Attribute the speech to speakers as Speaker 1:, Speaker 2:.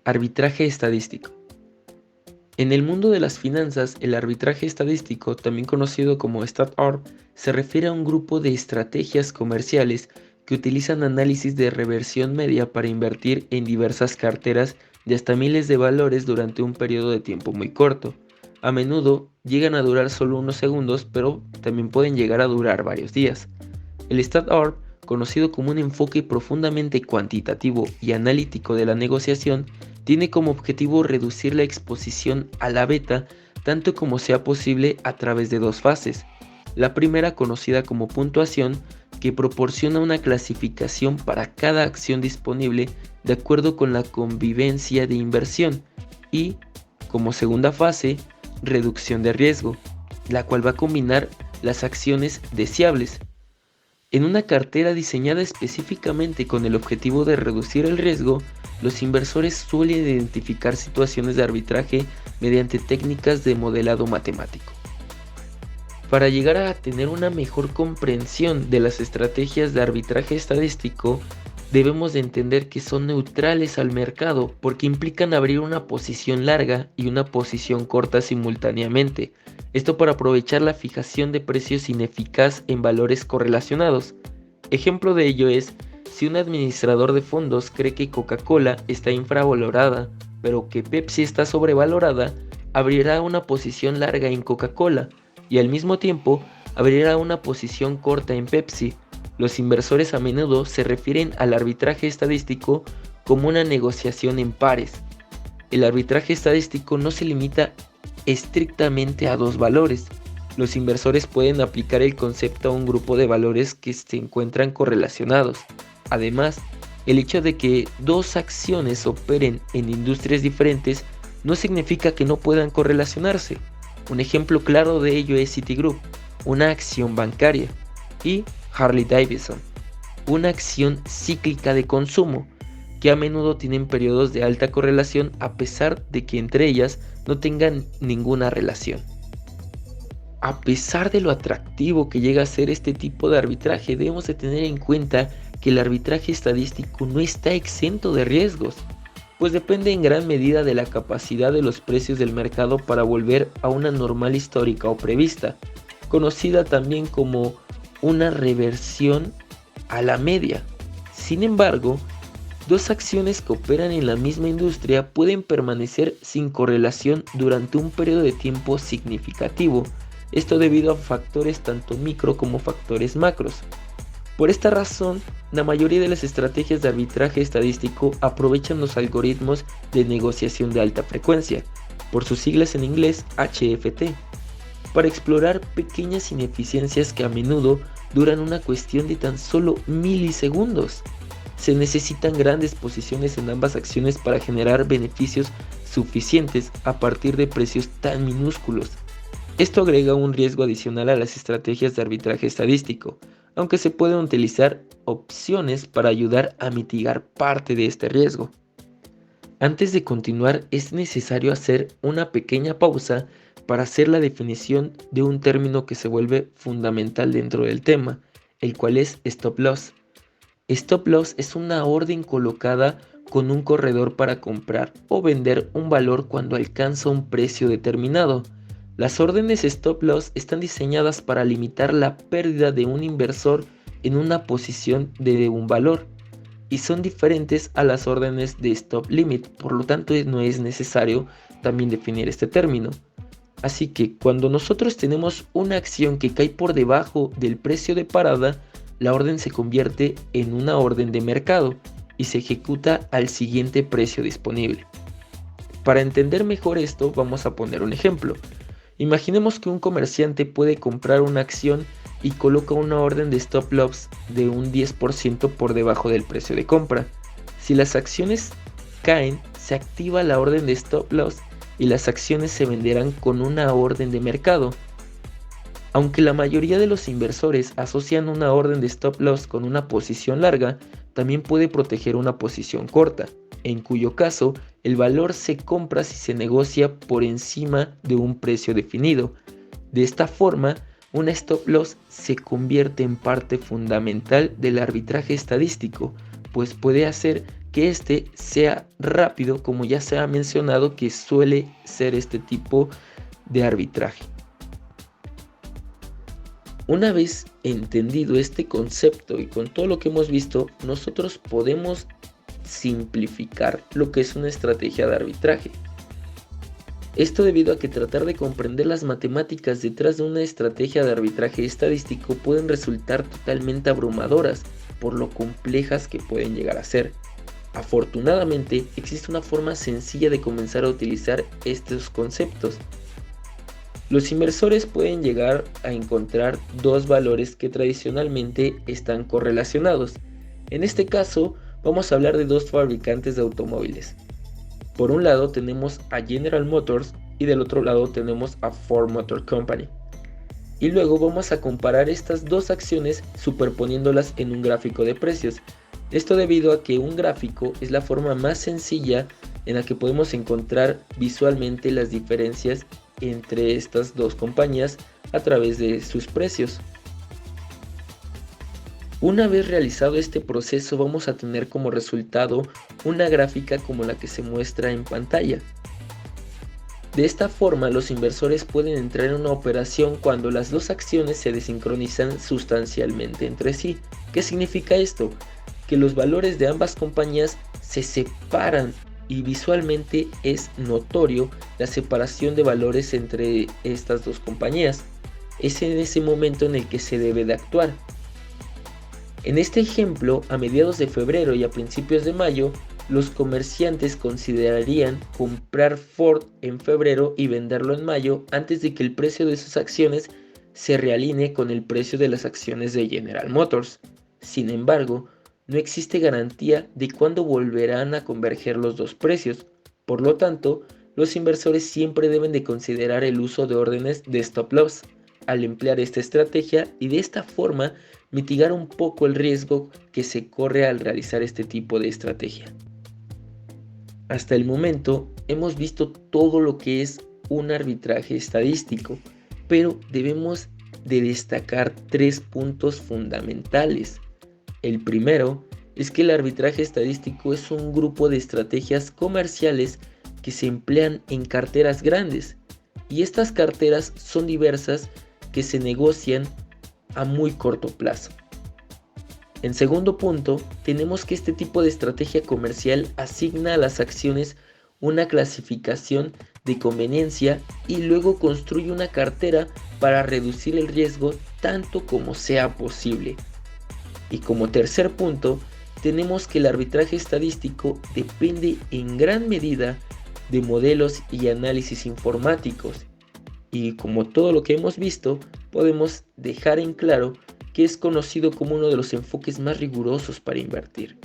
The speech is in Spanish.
Speaker 1: Arbitraje estadístico. En el mundo de las finanzas, el arbitraje estadístico, también conocido como StatArb, se refiere a un grupo de estrategias comerciales que utilizan análisis de reversión media para invertir en diversas carteras de hasta miles de valores durante un periodo de tiempo muy corto. A menudo llegan a durar solo unos segundos, pero también pueden llegar a durar varios días. El StatArb, conocido como un enfoque profundamente cuantitativo y analítico de la negociación, tiene como objetivo reducir la exposición a la beta tanto como sea posible a través de dos fases. La primera, conocida como puntuación, que proporciona una clasificación para cada acción disponible de acuerdo con la convivencia de inversión, y, como segunda fase, reducción de riesgo, la cual va a combinar las acciones deseables. En una cartera diseñada específicamente con el objetivo de reducir el riesgo, los inversores suelen identificar situaciones de arbitraje mediante técnicas de modelado matemático. Para llegar a tener una mejor comprensión de las estrategias de arbitraje estadístico, debemos de entender que son neutrales al mercado porque implican abrir una posición larga y una posición corta simultáneamente. Esto para aprovechar la fijación de precios ineficaz en valores correlacionados. Ejemplo de ello es, si un administrador de fondos cree que Coca-Cola está infravalorada, pero que Pepsi está sobrevalorada, abrirá una posición larga en Coca-Cola y al mismo tiempo abrirá una posición corta en Pepsi. Los inversores a menudo se refieren al arbitraje estadístico como una negociación en pares. El arbitraje estadístico no se limita estrictamente a dos valores. Los inversores pueden aplicar el concepto a un grupo de valores que se encuentran correlacionados. Además, el hecho de que dos acciones operen en industrias diferentes no significa que no puedan correlacionarse. Un ejemplo claro de ello es Citigroup, una acción bancaria, y Harley Davidson, una acción cíclica de consumo, que a menudo tienen periodos de alta correlación a pesar de que entre ellas no tengan ninguna relación. A pesar de lo atractivo que llega a ser este tipo de arbitraje, debemos de tener en cuenta que el arbitraje estadístico no está exento de riesgos, pues depende en gran medida de la capacidad de los precios del mercado para volver a una normal histórica o prevista, conocida también como una reversión a la media. Sin embargo, dos acciones que operan en la misma industria pueden permanecer sin correlación durante un periodo de tiempo significativo, esto debido a factores tanto micro como factores macros. Por esta razón, la mayoría de las estrategias de arbitraje estadístico aprovechan los algoritmos de negociación de alta frecuencia, por sus siglas en inglés HFT, para explorar pequeñas ineficiencias que a menudo duran una cuestión de tan solo milisegundos. Se necesitan grandes posiciones en ambas acciones para generar beneficios suficientes a partir de precios tan minúsculos. Esto agrega un riesgo adicional a las estrategias de arbitraje estadístico, aunque se pueden utilizar opciones para ayudar a mitigar parte de este riesgo. Antes de continuar, es necesario hacer una pequeña pausa para hacer la definición de un término que se vuelve fundamental dentro del tema, el cual es stop loss. Stop loss es una orden colocada con un corredor para comprar o vender un valor cuando alcanza un precio determinado. Las órdenes stop loss están diseñadas para limitar la pérdida de un inversor en una posición de un valor y son diferentes a las órdenes de stop limit, por lo tanto no es necesario también definir este término. Así que cuando nosotros tenemos una acción que cae por debajo del precio de parada, la orden se convierte en una orden de mercado y se ejecuta al siguiente precio disponible. Para entender mejor esto, vamos a poner un ejemplo. Imaginemos que un comerciante puede comprar una acción y coloca una orden de stop loss de un 10% por debajo del precio de compra. Si las acciones caen, se activa la orden de stop loss y las acciones se venderán con una orden de mercado. Aunque la mayoría de los inversores asocian una orden de stop loss con una posición larga, también puede proteger una posición corta, en cuyo caso el valor se compra si se negocia por encima de un precio definido. De esta forma, una stop loss se convierte en parte fundamental del arbitraje estadístico, pues puede hacer que este sea rápido, como ya se ha mencionado que suele ser este tipo de arbitraje. Una vez entendido este concepto y con todo lo que hemos visto, nosotros podemos simplificar lo que es una estrategia de arbitraje. Esto debido a que tratar de comprender las matemáticas detrás de una estrategia de arbitraje estadístico pueden resultar totalmente abrumadoras por lo complejas que pueden llegar a ser. Afortunadamente, existe una forma sencilla de comenzar a utilizar estos conceptos. Los inversores pueden llegar a encontrar dos valores que tradicionalmente están correlacionados. En este caso, vamos a hablar de dos fabricantes de automóviles. Por un lado tenemos a General Motors y del otro lado tenemos a Ford Motor Company. Y luego vamos a comparar estas dos acciones superponiéndolas en un gráfico de precios. Esto debido a que un gráfico es la forma más sencilla en la que podemos encontrar visualmente las diferencias entre estas dos compañías a través de sus precios. Una vez realizado este proceso, vamos a tener como resultado una gráfica como la que se muestra en pantalla. De esta forma, los inversores pueden entrar en una operación cuando las dos acciones se desincronizan sustancialmente entre sí. ¿Qué significa esto? Que los valores de ambas compañías se separan y visualmente es notorio la separación de valores entre estas dos compañías. Es en ese momento en el que se debe de actuar. En este ejemplo, a mediados de febrero y a principios de mayo, los comerciantes considerarían comprar Ford en febrero y venderlo en mayo antes de que el precio de sus acciones se realinee con el precio de las acciones de General Motors. Sin embargo, no existe garantía de cuándo volverán a converger los dos precios. Por lo tanto, los inversores siempre deben de considerar el uso de órdenes de stop loss al emplear esta estrategia y de esta forma mitigar un poco el riesgo que se corre al realizar este tipo de estrategia. Hasta el momento hemos visto todo lo que es un arbitraje estadístico, pero debemos de destacar tres puntos fundamentales. El primero es que el arbitraje estadístico es un grupo de estrategias comerciales que se emplean en carteras grandes y estas carteras son diversas que se negocian a muy corto plazo. En segundo punto, tenemos que este tipo de estrategia comercial asigna a las acciones una clasificación de conveniencia y luego construye una cartera para reducir el riesgo tanto como sea posible. Y como tercer punto, tenemos que el arbitraje estadístico depende en gran medida de modelos y análisis informáticos. Y como todo lo que hemos visto, podemos dejar en claro que es conocido como uno de los enfoques más rigurosos para invertir.